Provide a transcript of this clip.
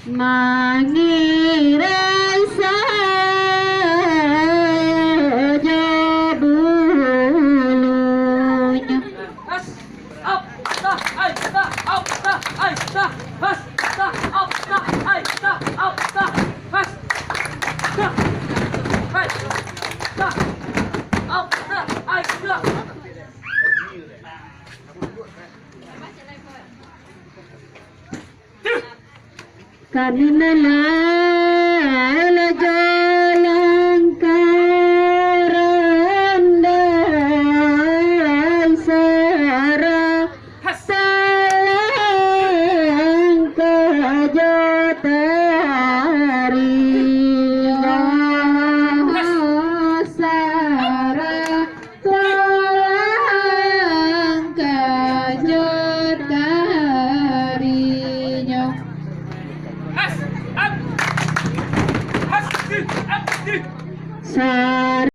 Mangirasa jabulunya. Has, up, stop, ay, stop, up, stop, ay, stop, has, stop, up, stop, ay, stop, up, stop, has, stop, ay, stop, up, stop, ay, stop. Kanina la jalan karandai sara salang kajatari sara salang kajatarinya. Has, up, has, up, Sar